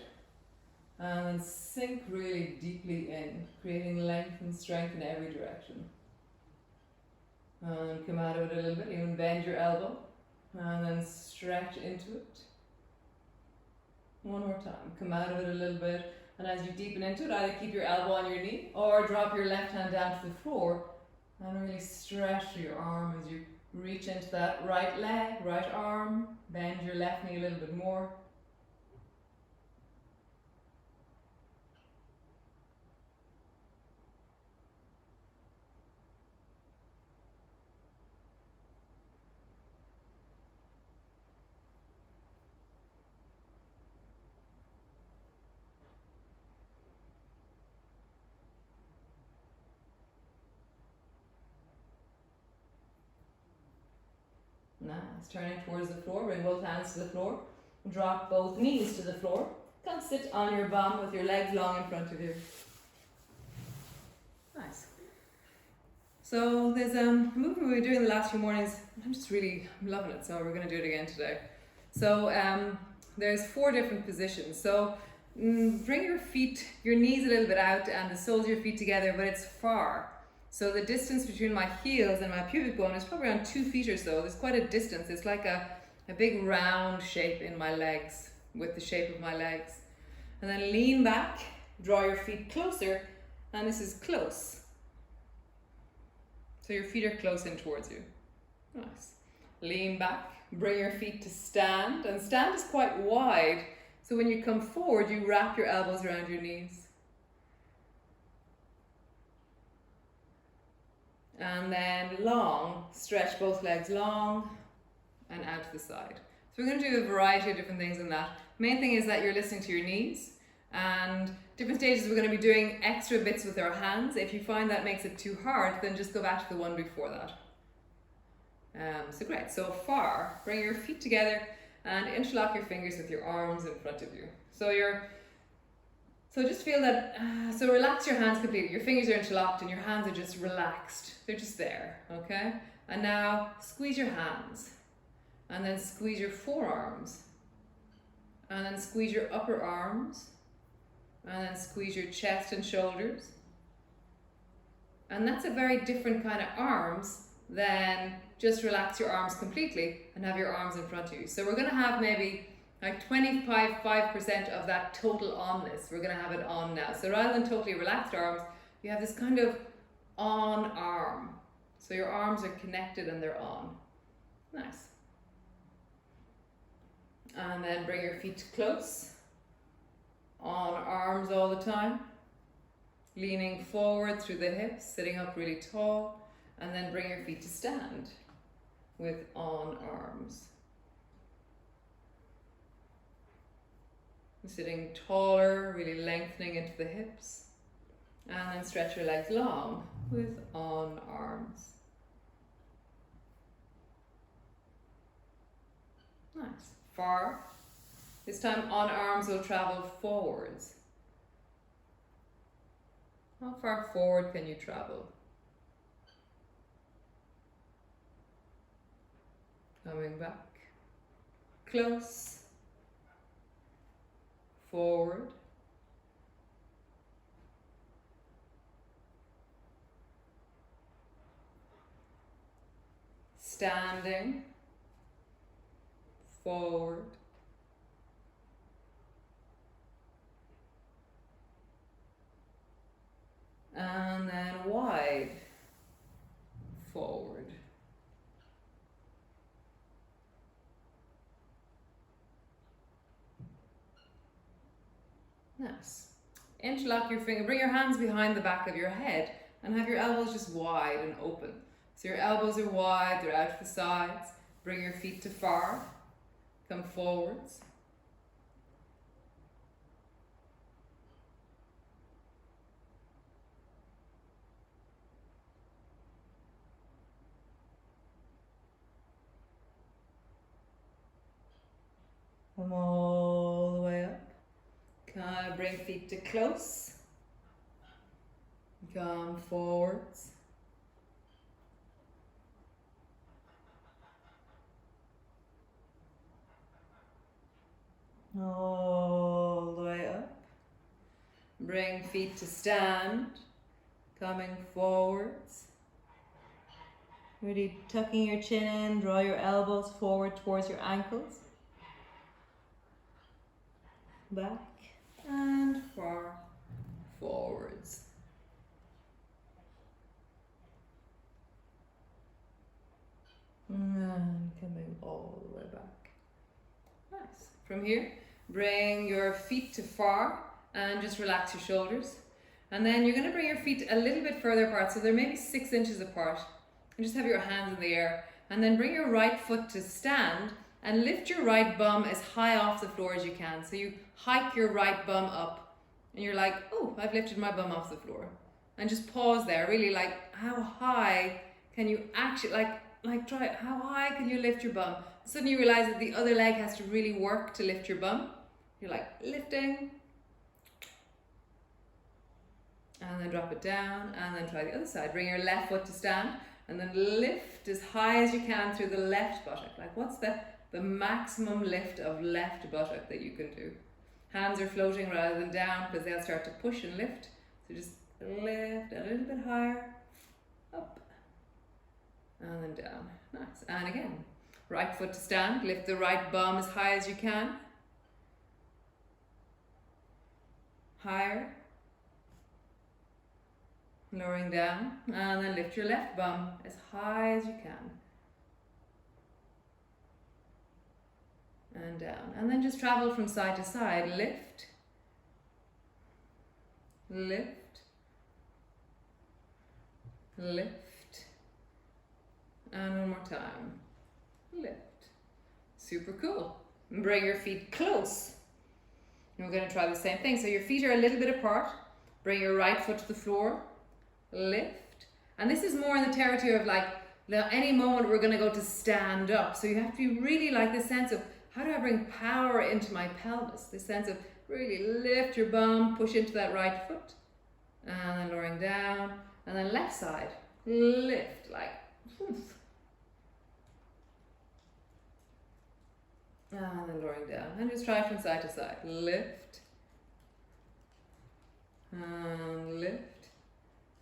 And then sink really deeply in, creating length and strength in every direction. And come out of it a little bit. Even bend your elbow. And then stretch into it. One more time. Come out of it a little bit. And as you deepen into it, either keep your elbow on your knee or drop your left hand down to the floor and really stretch your arm as you reach into that right leg, right arm. Bend your left knee a little bit more. Nice. Turning towards the floor, bring both hands to the floor. Drop both knees to the floor. Come sit on your bum with your legs long in front of you. Nice. So there's a movement we were doing the last few mornings. I'm loving it, so we're going to do it again today. So there's 4 different positions. So bring your knees a little bit out and the soles of your feet together, but it's far. So the distance between my heels and my pubic bone is probably around 2 feet or so. There's quite a distance. It's like a big round shape in my legs, with the shape of my legs. And then lean back, draw your feet closer, and this is close. So your feet are close in towards you. Nice. Lean back, bring your feet to stand, and stand is quite wide. So when you come forward, you wrap your elbows around your knees. And then long, stretch both legs long and out to the side. So So we're going to do a variety of different things in that. Main thing is that you're listening to your knees, and different stages we're going to be doing extra bits with our hands. If you find that makes it too hard, then just go back to the one before that. So great, so far, bring your feet together and interlock your fingers with your arms in front of you. So just feel that, so relax your hands completely. Your fingers are interlocked and your hands are just relaxed. They're just there, okay? And now squeeze your hands, and then squeeze your forearms, and then squeeze your upper arms, and then squeeze your chest and shoulders. And that's a very different kind of arms than just relax your arms completely and have your arms in front of you. So we're gonna have maybe like 25% of that total onness. We're gonna have it on now. So rather than totally relaxed arms, you have this kind of on arm. So your arms are connected and they're on. Nice. And then bring your feet close. On arms all the time. Leaning forward through the hips, sitting up really tall. And then bring your feet to stand with on arms. Sitting taller, really lengthening into the hips. And then stretch your legs long with on arms. Nice. Far. This time on arms will travel forwards. How far forward can you travel? Coming back. Close. Forward. Standing. Forward. And then wide. Forward. Nice. Interlock your finger, bring your hands behind the back of your head and have your elbows just wide and open. So your elbows are wide, they're out to the sides. Bring your feet to far, come forwards. Come all the way up. Kind of bring feet to close. Come forwards. All the way up. Bring feet to stand. Coming forwards. Really tucking your chin in. Draw your elbows forward towards your ankles. Back and far forwards. And coming all the way back. Nice. From here, bring your feet to far and just relax your shoulders. And then you're going to bring your feet a little bit further apart, so they're maybe 6 inches apart. And just have your hands in the air. And then bring your right foot to stand and lift your right bum as high off the floor as you can. So you hike your right bum up and you're like, oh, I've lifted my bum off the floor. And just pause there, really like, how high can you actually, try it, how high can you lift your bum? Suddenly you realize that the other leg has to really work to lift your bum. You're like, lifting. And then drop it down and then try the other side. Bring your left foot to stand and then lift as high as you can through the left buttock. Like what's the maximum lift of left buttock that you can do? Hands are floating rather than down because they'll start to push and lift. So just lift a little bit higher, up, and then down. Nice. And again, right foot to stand, lift the right bum as high as you can. Higher. Lowering down, and then lift your left bum as high as you can. And down. And then just travel from side to side. Lift. Lift. Lift. And one more time. Lift. Super cool. And bring your feet close. And we're going to try the same thing. So your feet are a little bit apart. Bring your right foot to the floor. Lift. And this is more in the territory of like, any moment we're going to go to stand up. So you have to be really like this sense of, how do I bring power into my pelvis? This sense of really lift your bum, push into that right foot. And then lowering down. And then left side. Lift like, oof. And then lowering down. And just try from side to side. Lift. And lift.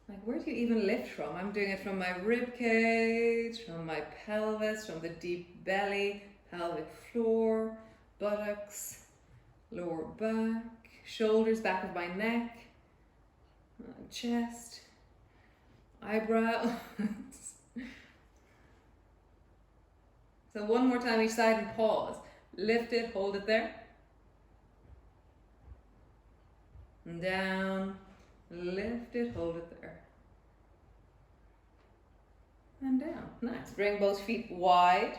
Like, where do you even lift from? I'm doing it from my rib cage, from my pelvis, from the deep belly, pelvic floor, buttocks, lower back, shoulders, back of my neck, chest, eyebrows. So one more time each side and pause. Lift it, hold it there. And down, lift it, hold it there. And down. Nice. Bring both feet wide.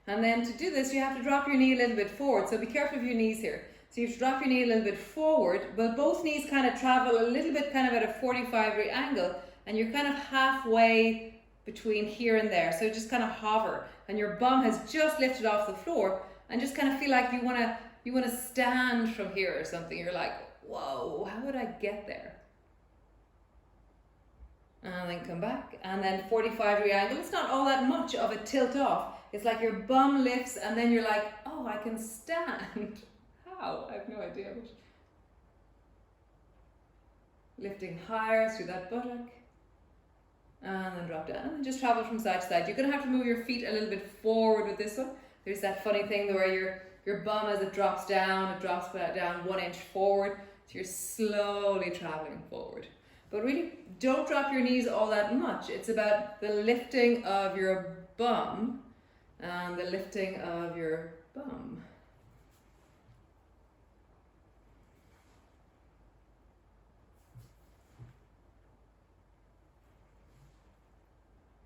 And then to do this, you have to drop your knee a little bit forward. So be careful of your knees here. So you have to drop your knee a little bit forward, but both knees kind of travel a little bit kind of at a 45-degree angle, and you're kind of halfway between here and there. So just kind of hover, and your bum has just lifted off the floor, and just kind of feel like you want to stand from here or something. You're like, whoa, how would I get there? And then come back, and then 45-degree angle. It's not all that much of a tilt off. It's like your bum lifts, and then you're like, oh, I can stand. How? I have no idea. But lifting higher through that buttock, and then drop down, and just travel from side to side. You're going to have to move your feet a little bit forward with this one. There's that funny thing where your bum, as it drops down 1 inch forward, so you're slowly traveling forward. But really, don't drop your knees all that much. It's about the lifting of your bum and the lifting of your bum.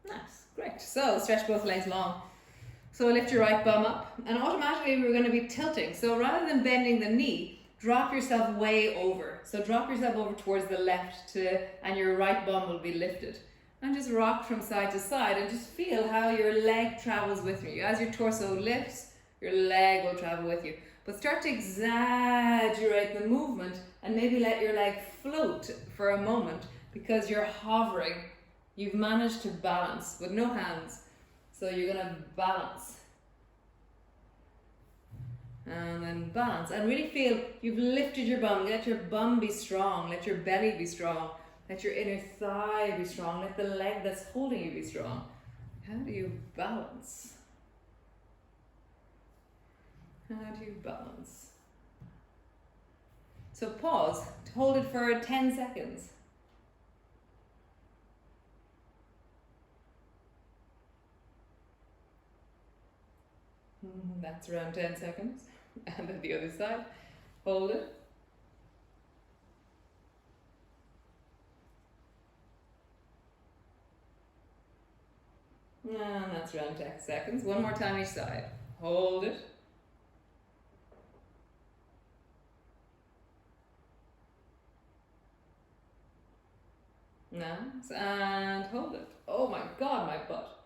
Nice, great. So stretch both legs long. So lift your right bum up, and automatically we're going to be tilting. So rather than bending the knee, drop yourself way over. So drop yourself over towards the left and your right bum will be lifted. And just rock from side to side and just feel how your leg travels with you. As your torso lifts, your leg will travel with you. But start to exaggerate the movement and maybe let your leg float for a moment, because you're hovering. You've managed to balance with no hands. So you're going to balance. And then balance. And really feel you've lifted your bum. Let your bum be strong. Let your belly be strong. Let your inner thigh be strong. Let the leg that's holding you be strong. How do you balance? How do you balance? So pause. Hold it for 10 seconds. That's around 10 seconds. And then the other side. Hold it. And that's around 10 seconds. One more time each side. Hold it. Nice. And hold it. Oh my God, my butt.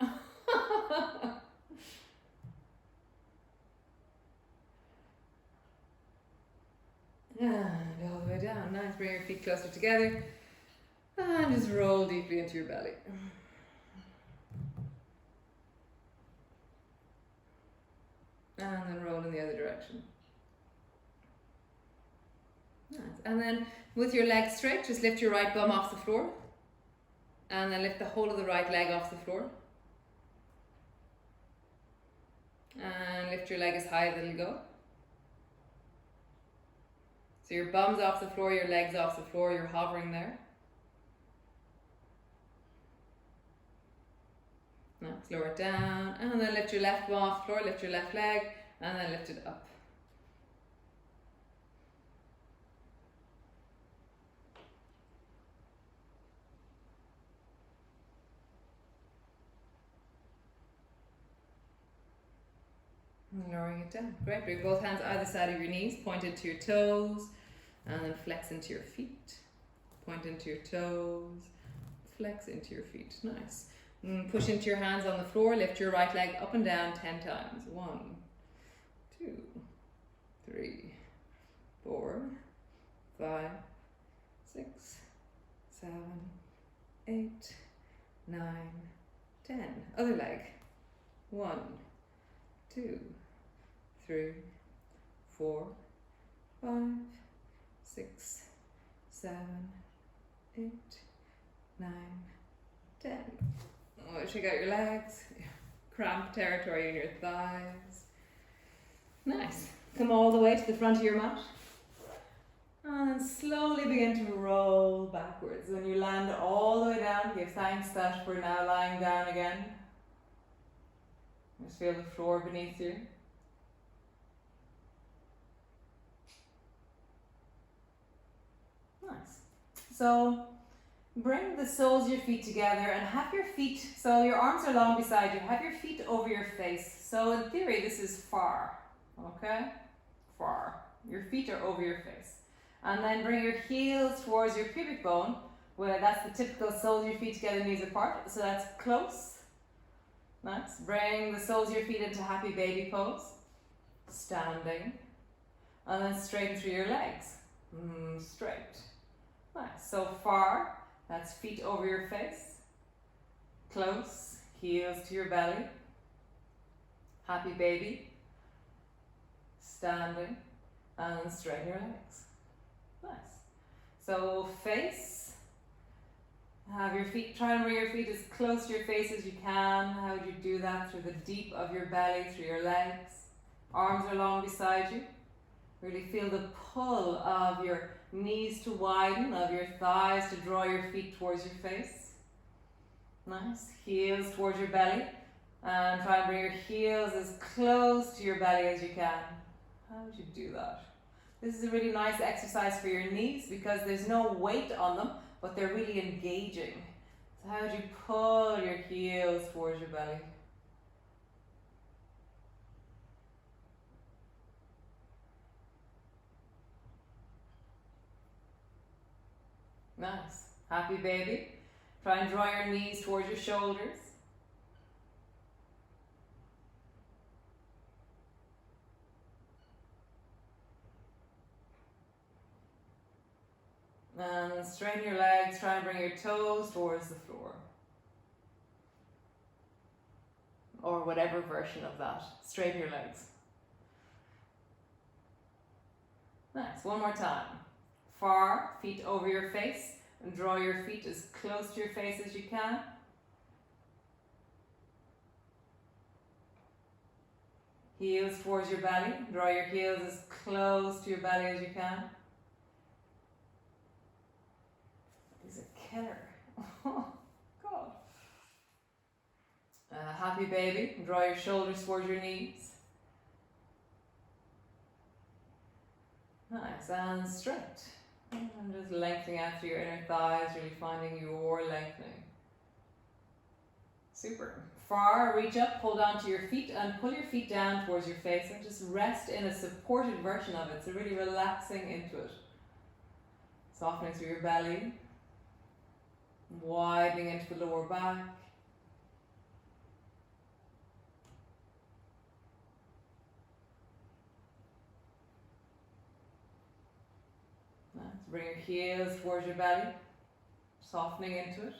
And all the way down. Nice. Bring your feet closer together. And just roll deeply into your belly. And then roll in the other direction. Nice. And then with your legs straight, just lift your right bum off the floor. And then lift the whole of the right leg off the floor. And lift your leg as high as it'll go. So your bum's off the floor, your leg's off the floor, you're hovering there. Now lower it down, and then lift your left bum off the floor, lift your left leg, and then lift it up. And lowering it down. Great. Bring both hands either side of your knees, point into your toes, and then flex into your feet. Point into your toes, flex into your feet. Nice. Push into your hands on the floor, lift your right leg up and down 10 times. 1, 2, 3, 4, 5, 6, 7, 8, 9, 10. Other leg. 1, 2, 3, 4, 5, 6, 7, 8, 9, 10. Oh, check out your legs. Cramp territory in your thighs. Nice. Come all the way to the front of your mat. And then slowly begin to roll backwards. When you land all the way down, give thanks that we're now lying down again. Just feel the floor beneath you. Nice. So bring the soles of your feet together and have your feet, so your arms are long beside you, have your feet over your face. So in theory this is far, okay? Far. Your feet are over your face. And then bring your heels towards your pubic bone, where that's the typical soles of your feet together, knees apart. So that's close. Nice. Bring the soles of your feet into happy baby pose. Standing. And then straighten through your legs. Straight. Nice. So far, that's feet over your face. Close. Heels to your belly. Happy baby. Standing. And then straighten your legs. Nice. So face. Have your feet, try and bring your feet as close to your face as you can. How would you do that? Through the deep of your belly, through your legs. Arms are long beside you. Really feel the pull of your knees to widen, of your thighs to draw your feet towards your face. Nice. Heels towards your belly. And try and bring your heels as close to your belly as you can. How would you do that? This is a really nice exercise for your knees because there's no weight on them, but they're really engaging. So how would you pull your heels towards your belly? Nice. Happy baby. Try and draw your knees towards your shoulders. And straighten your legs, try and bring your toes towards the floor. Or whatever version of that. Straighten your legs. Nice, one more time. Far, feet over your face, and draw your feet as close to your face as you can. Heels towards your belly, draw your heels as close to your belly as you can. He's a killer. Oh, God. Happy baby, draw your shoulders towards your knees. Nice, and straight. And just lengthening out through your inner thighs, really finding your lengthening. Super. Far, reach up, hold on to your feet and pull your feet down towards your face and just rest in a supported version of it. So really relaxing into it. Softening through your belly. Widening into the lower back. Nice. Bring your heels towards your belly. Softening into it.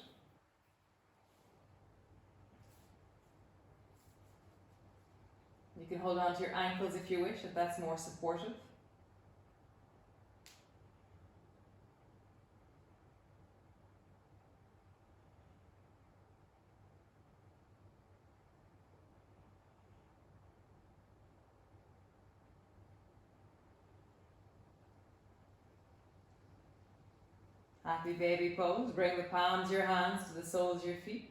You can hold on to your ankles if you wish, if that's more supportive. Happy baby pose. Bring the palms of your hands to the soles of your feet.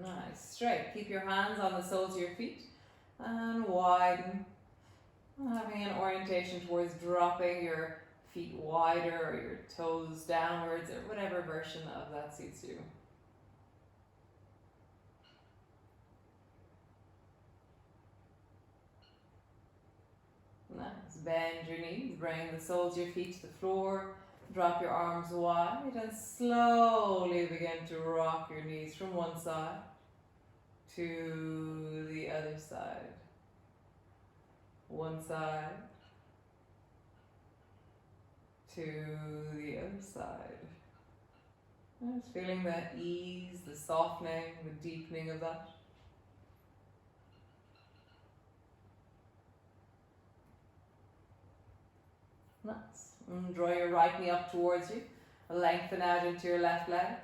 Nice. Straight. Keep your hands on the soles of your feet and widen. Having an orientation towards dropping your feet wider or your toes downwards or whatever version of that suits you. Nice. Bend your knees, bring the soles of your feet to the floor, drop your arms wide and slowly begin to rock your knees from one side to the other side. One side to the other side. Just feeling that ease, the softening, the deepening of that. Nice. And draw your right knee up towards you. Lengthen out into your left leg.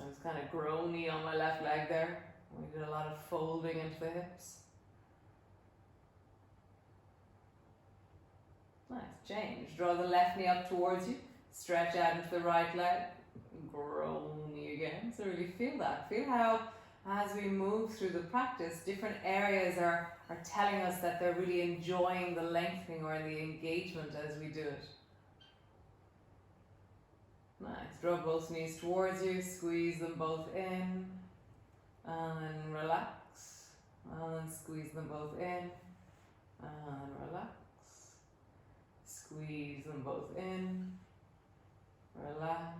I was kind of groany on my left leg there. We did a lot of folding into the hips. Nice. Change. Draw the left knee up towards you. Stretch out into the right leg. Groany again. So really feel that. Feel how as we move through the practice, different areas are telling us that they're really enjoying the lengthening or the engagement as we do it. Nice. Draw both knees towards you, squeeze them both in, and then relax, and then squeeze them both in, and relax. Squeeze them both in, relax,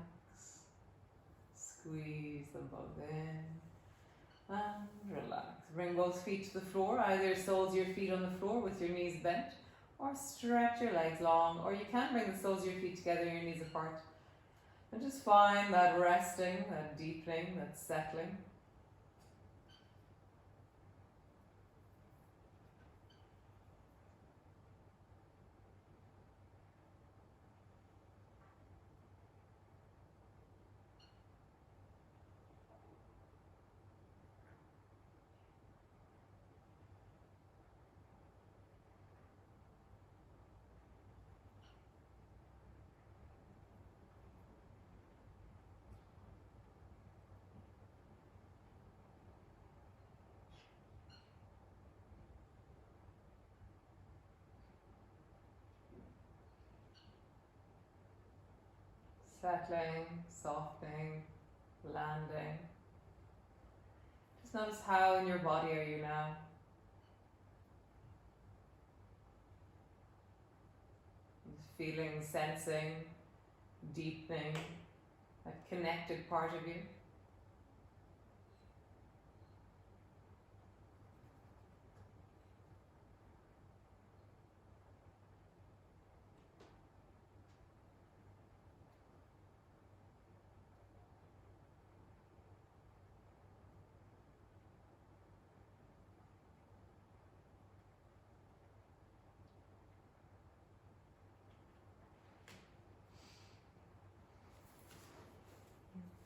squeeze them both in, and relax. Bring both feet to the floor, either soles of your feet on the floor with your knees bent, or stretch your legs long, or you can bring the soles of your feet together and your knees apart. And just find that resting, that deepening, that settling. Settling, softening, landing. Just notice how in your body are you now. Feeling, sensing, deepening, that connected part of you.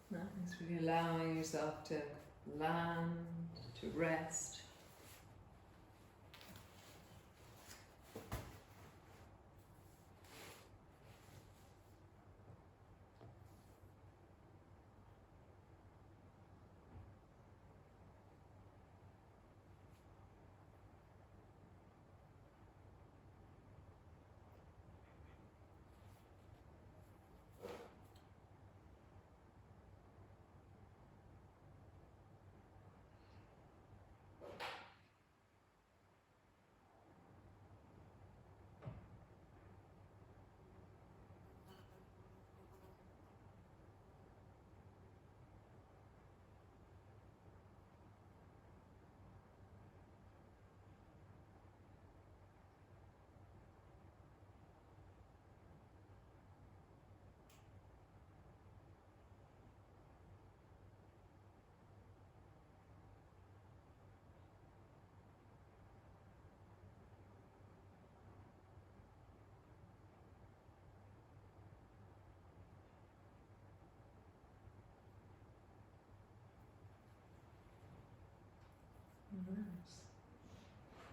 Nice, really allowing yourself to land, to rest. Nice.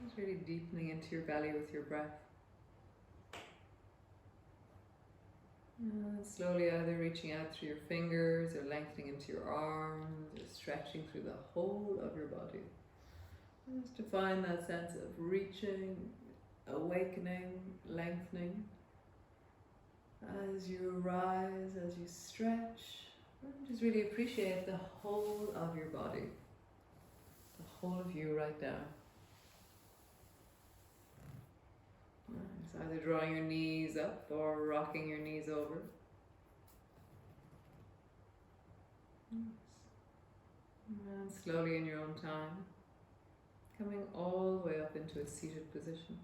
Just really deepening into your belly with your breath. And slowly either reaching out through your fingers or lengthening into your arms or stretching through the whole of your body. Just to find that sense of reaching, awakening, lengthening. As you rise, as you stretch, just really appreciate the whole of your body, the whole of you right now. Nice. Either drawing your knees up or rocking your knees over. And slowly in your own time, coming all the way up into a seated position.